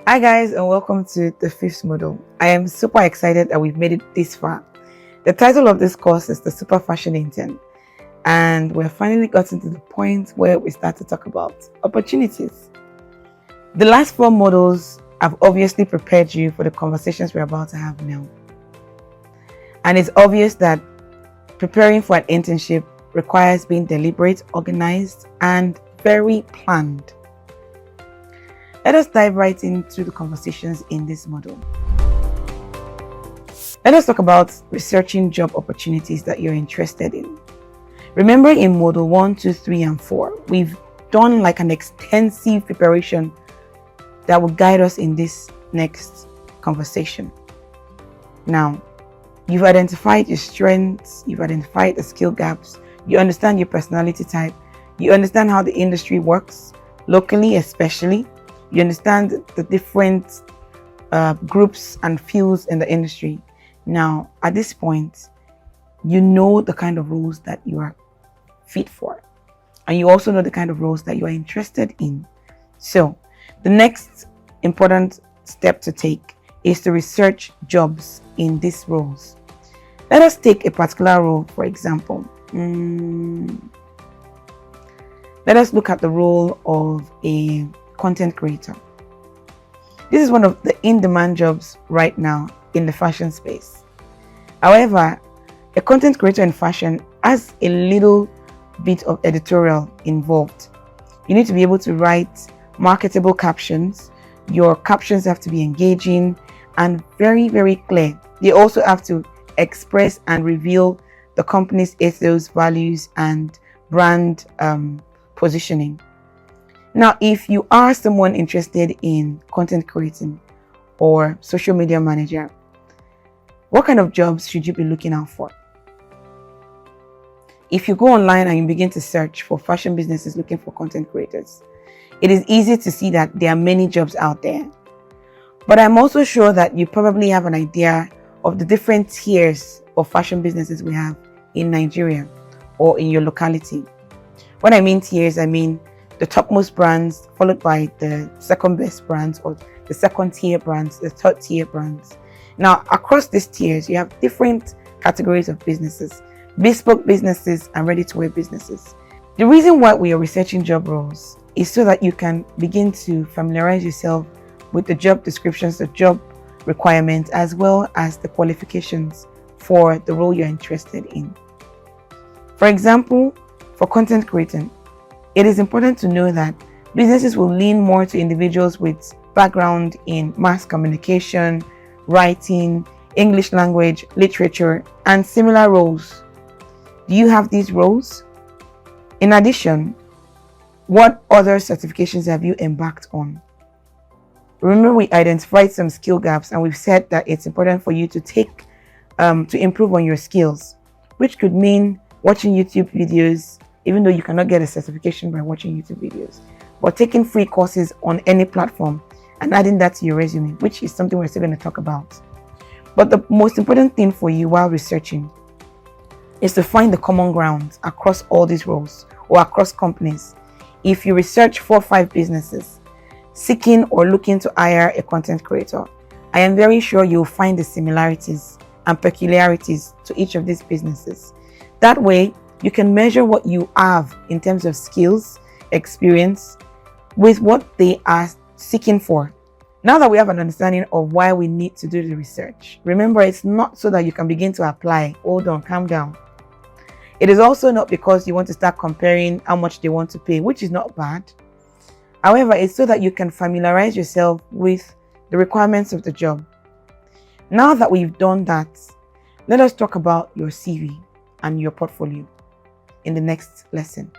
Hi guys, and welcome to the fifth module. I am super excited that we've made it this far. The title of this course is the Super Fashion Intern, and we're finally gotten to the point where we start to talk about opportunities. The last four modules have obviously prepared you for the conversations we're about to have now. And it's obvious that preparing for an internship requires being deliberate, organized, and very planned. Let us dive right into the conversations in this module. Let us talk about researching job opportunities that you're interested in. Remember, in module 1, 2, 3, and 4, we've done like an extensive preparation that will guide us in this next conversation. Now, you've identified your strengths, you've identified the skill gaps, you understand your personality type, you understand how the industry works, locally especially. You understand the different groups and fields in the industry. Now, at this point, you know the kind of roles that you are fit for. And you also know the kind of roles that you are interested in. So, the next important step to take is to research jobs in these roles. Let us take a particular role, for example. Let us look at the role of a content creator. This is one of the in-demand jobs right now in the fashion space. However, a content creator in fashion has a little bit of editorial involved. You need to be able to write marketable captions. Your captions have to be engaging and very, very clear. They also have to express and reveal the company's ethos, values, and brand positioning. Now, if you are someone interested in content creating or social media manager, what kind of jobs should you be looking out for? If you go online and you begin to search for fashion businesses looking for content creators, it is easy to see that there are many jobs out there. But I'm also sure that you probably have an idea of the different tiers of fashion businesses we have in Nigeria or in your locality. When I mean tiers, I mean the topmost brands, followed by the second best brands, or the second tier brands, the third tier brands. Now, across these tiers, you have different categories of businesses, bespoke businesses and ready-to-wear businesses. The reason why we are researching job roles is so that you can begin to familiarize yourself with the job descriptions, the job requirements, as well as the qualifications for the role you're interested in. For example, for content creating, it is important to know that businesses will lean more to individuals with background in mass communication, writing, English language, literature, and similar roles. Do you have these roles? In addition, what other certifications have you embarked on? Remember, we identified some skill gaps and we've said that it's important for you to take to improve on your skills, which could mean watching YouTube videos, even though you cannot get a certification by watching YouTube videos, but taking free courses on any platform and adding that to your resume, which is something we're still going to talk about. But the most important thing for you while researching is to find the common ground across all these roles or across companies. If you research 4 or 5 businesses seeking or looking to hire a content creator, I am very sure you'll find the similarities and peculiarities to each of these businesses. That way, you can measure what you have in terms of skills, experience, with what they are seeking for. Now that we have an understanding of why we need to do the research, remember, it's not so that you can begin to apply. Hold on, calm down. It is also not because you want to start comparing how much they want to pay, which is not bad. However, it's so that you can familiarize yourself with the requirements of the job. Now that we've done that, let us talk about your CV and your portfolio in the next lesson.